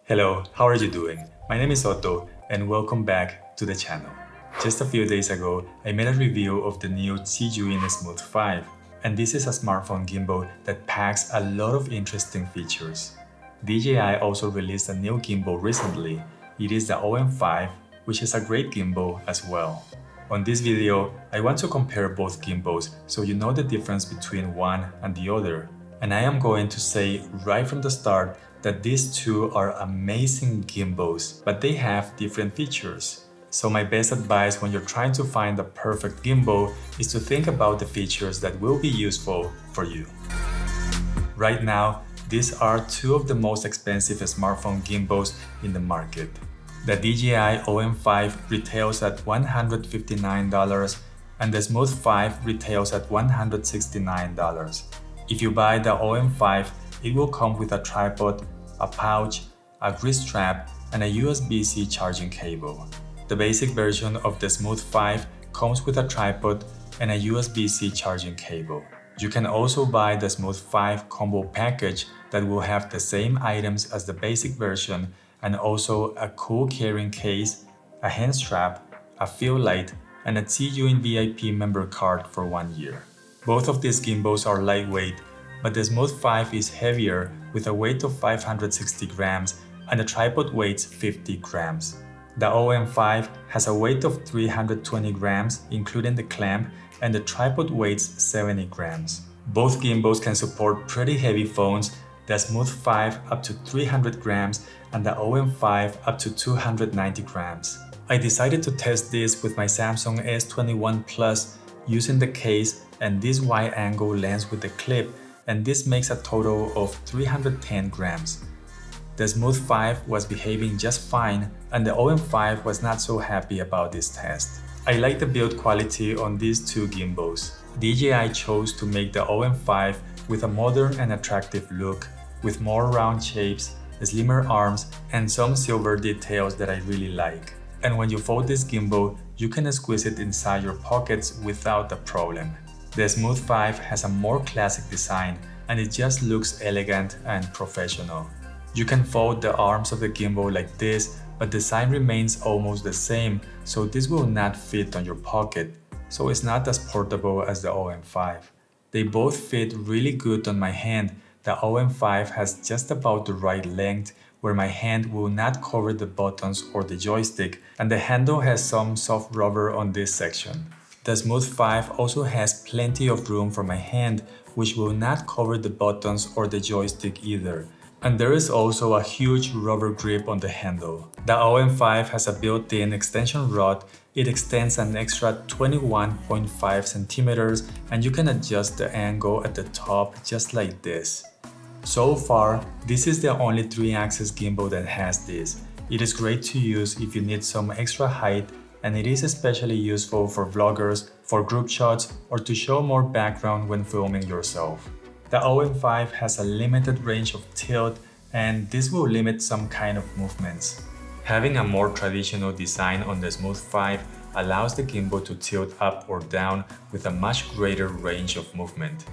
Hello, how are you doing? My name is Otto and welcome back to the channel. Just a few days ago, I made a review of the new ZHIYUN Smooth 5, and this is a smartphone gimbal that packs a lot of interesting features. DJI also released a new gimbal recently. It is the OM5, which is a great gimbal as well. On this video, I want to compare both gimbals so you know the difference between one and the other. And I am going to say right from the start that these two are amazing gimbals, but they have different features. So my best advice when you're trying to find the perfect gimbal is to think about the features that will be useful for you. Right now, these are two of the most expensive smartphone gimbals in the market. The DJI OM5 retails at $159 and the Smooth 5 retails at $169. If you buy the OM5, it will come with a tripod, a pouch, a wrist strap, and a USB-C charging cable. The basic version of the Smooth 5 comes with a tripod and a USB-C charging cable. You can also buy the Smooth 5 combo package that will have the same items as the basic version and also a cool carrying case, a hand strap, a fill light, and a ZHIYUN VIP member card for 1 year. Both of these gimbals are lightweight, but the Smooth 5 is heavier with a weight of 560 grams and the tripod weighs 50 grams. The OM5 has a weight of 320 grams including the clamp and the tripod weighs 70 grams. Both gimbals can support pretty heavy phones, the Smooth 5 up to 300 grams and the OM5 up to 290 grams. I decided to test this with my Samsung S21 Plus using the case and this wide-angle lens with the clip, and this makes a total of 310 grams. The Smooth 5 was behaving just fine and the OM5 was not so happy about this test. I like the build quality on these two gimbals. DJI chose to make the OM5 with a modern and attractive look, with more round shapes, slimmer arms, and some silver details that I really like. And when you fold this gimbal, you can squeeze it inside your pockets without a problem. The Smooth 5 has a more classic design and it just looks elegant and professional. You can fold the arms of the gimbal like this, but the design remains almost the same, so this will not fit on your pocket, so it's not as portable as the OM5. They both fit really good on my hand. The OM5 has just about the right length where my hand will not cover the buttons or the joystick, and the handle has some soft rubber on this section. The Smooth 5 also has plenty of room for my hand, which will not cover the buttons or the joystick either. And there is also a huge rubber grip on the handle. The OM5 has a built-in extension rod. It extends an extra 21.5 centimeters and you can adjust the angle at the top just like this. So far, this is the only 3-axis gimbal that has this. It is great to use if you need some extra height, and it is especially useful for vloggers, for group shots, or to show more background when filming yourself. The OM5 has a limited range of tilt, and this will limit some kind of movements. Having a more traditional design on the Smooth 5 allows the gimbal to tilt up or down with a much greater range of movement.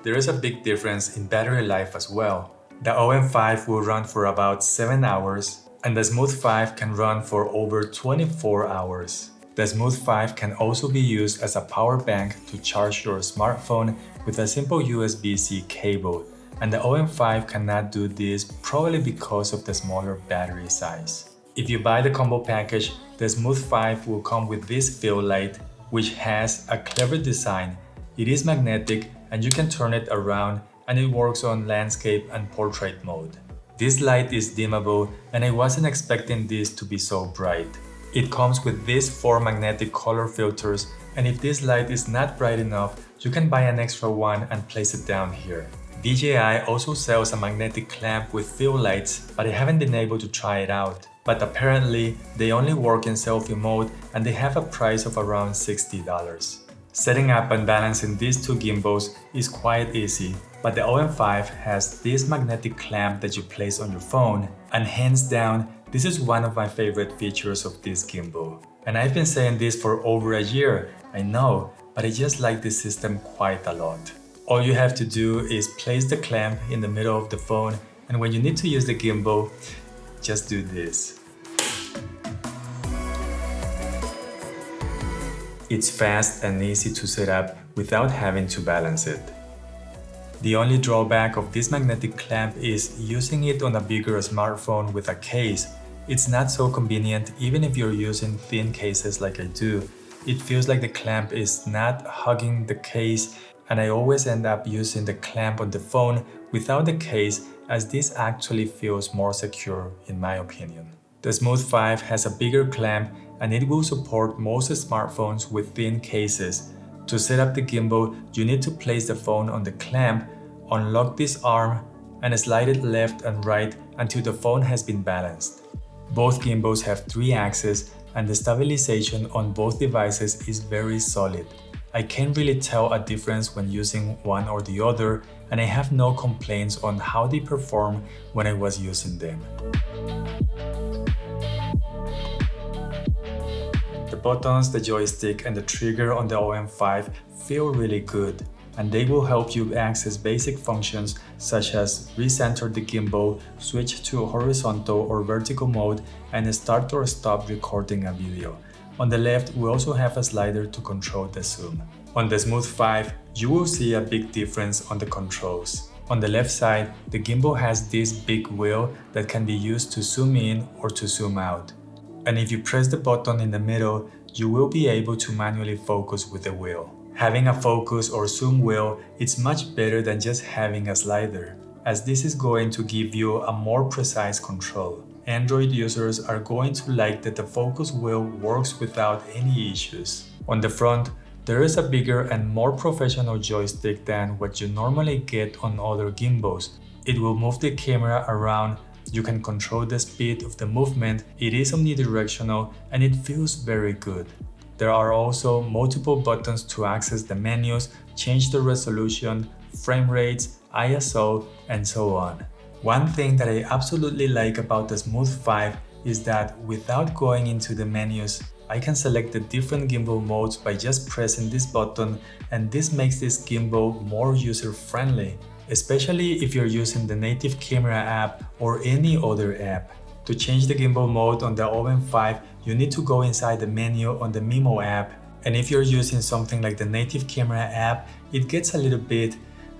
There is a big difference in battery life as well. The OM5 will run for about 7 hours, and the Smooth 5 can run for over 24 hours. The Smooth 5 can also be used as a power bank to charge your smartphone with a simple USB-C cable, and the OM5 cannot do this probably because of the smaller battery size. If you buy the combo package, the Smooth 5 will come with this fill light, which has a clever design. It is magnetic and you can turn it around and it works on landscape and portrait mode. This light is dimmable and I wasn't expecting this to be so bright. It comes with these 4 magnetic color filters, and if this light is not bright enough, you can buy an extra one and place it down here. DJI also sells a magnetic clamp with fill lights, but I haven't been able to try it out. But apparently, they only work in selfie mode and they have a price of around $60. Setting up and balancing these two gimbals is quite easy, but the OM5 has this magnetic clamp that you place on your phone, and hands down, this is one of my favorite features of this gimbal. And I've been saying this for over a year, I know, but I just like this system quite a lot. All you have to do is place the clamp in the middle of the phone, and when you need to use the gimbal, just do this. It's fast and easy to set up without having to balance it. The only drawback of this magnetic clamp is using it on a bigger smartphone with a case. It's not so convenient even if you're using thin cases like I do. It feels like the clamp is not hugging the case, and I always end up using the clamp on the phone without the case, as this actually feels more secure in my opinion. The Smooth 5 has a bigger clamp and it will support most smartphones with thin cases. To set up the gimbal, you need to place the phone on the clamp, unlock this arm, and slide it left and right until the phone has been balanced. Both gimbals have 3 axes and the stabilization on both devices is very solid. I can't really tell a difference when using one or the other, and I have no complaints on how they perform when I was using them. The buttons, the joystick, and the trigger on the OM5 feel really good, and they will help you access basic functions such as recenter the gimbal, switch to horizontal or vertical mode, and start or stop recording a video. On the left, we also have a slider to control the zoom. On the Smooth 5, you will see a big difference on the controls. On the left side, the gimbal has this big wheel that can be used to zoom in or to zoom out. And if you press the button in the middle, you will be able to manually focus with the wheel. Having a focus or zoom wheel is much better than just having a slider, as this is going to give you a more precise control. Android users are going to like that the focus wheel works without any issues. On the front, there is a bigger and more professional joystick than what you normally get on other gimbals. It will move the camera around, you can control the speed of the movement, it is omnidirectional, and it feels very good. There are also multiple buttons to access the menus, change the resolution, frame rates, ISO, and so on. One thing that I absolutely like about the Smooth 5 is that without going into the menus, I can select the different gimbal modes by just pressing this button, and this makes this gimbal more user-friendly, especially if you're using the native camera app or any other app. To change the gimbal mode on the OM5, you need to go inside the menu on the Mimo app, and if you're using something like the native camera app, it gets a little bit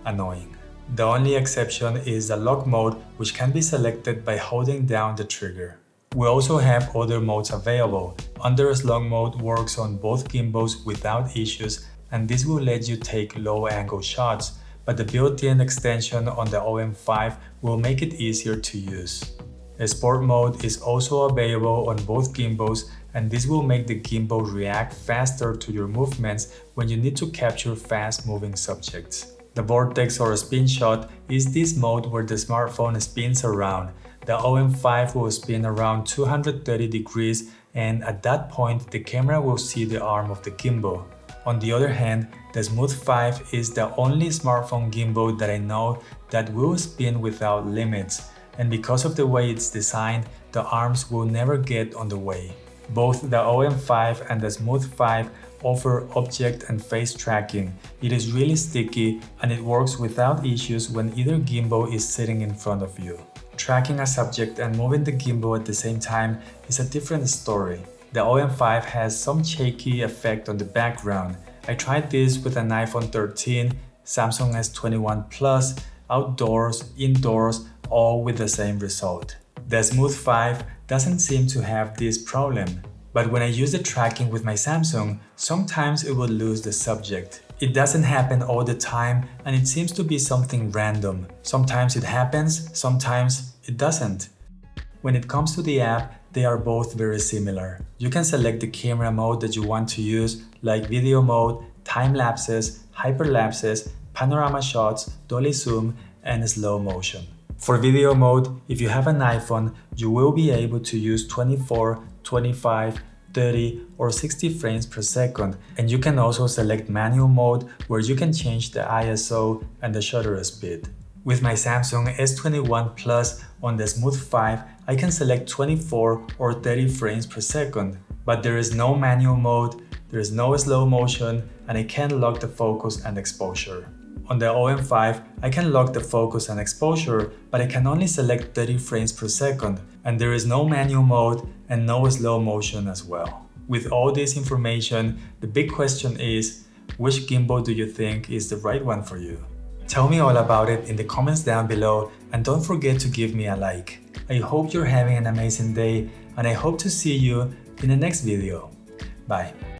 annoying. The only exception is the lock mode, which can be selected by holding down the trigger. We also have other modes available. Under-slung mode works on both gimbals without issues, and this will let you take low-angle shots, but the built-in extension on the OM5 will make it easier to use. A sport mode is also available on both gimbals, and this will make the gimbal react faster to your movements when you need to capture fast-moving subjects. The vortex or spin shot is this mode where the smartphone spins around. The OM5 will spin around 230 degrees, and at that point the camera will see the arm of the gimbal. On the other hand, the Smooth 5 is the only smartphone gimbal that I know that will spin without limits, and because of the way it's designed, the arms will never get on the way. Both the OM5 and the Smooth 5 offer object and face tracking. It is really sticky and it works without issues when either gimbal is sitting in front of you. Tracking a subject and moving the gimbal at the same time is a different story. The OM5 has some shaky effect on the background. I tried this with an iPhone 13, Samsung S21 Plus, outdoors, indoors, all with the same result. The Smooth 5 doesn't seem to have this problem, but when I use the tracking with my Samsung, sometimes it will lose the subject. It doesn't happen all the time, and it seems to be something random. Sometimes it happens, sometimes it doesn't. When it comes to the app, they are both very similar. You can select the camera mode that you want to use, like video mode, time lapses, hyperlapses, panorama shots, dolly zoom, and slow motion. For video mode, if you have an iPhone, you will be able to use 24, 25, 30 or 60 frames per second, and you can also select manual mode where you can change the ISO and the shutter speed. With my Samsung S21 Plus on the Smooth 5, I can select 24 or 30 frames per second, but there is no manual mode, there is no slow motion, and I can't lock the focus and exposure. On the OM5, I can lock the focus and exposure, but I can only select 30 frames per second, and there is no manual mode and no slow motion as well. With all this information, the big question is, which gimbal do you think is the right one for you? Tell me all about it in the comments down below, and don't forget to give me a like. I hope you're having an amazing day, and I hope to see you in the next video. Bye.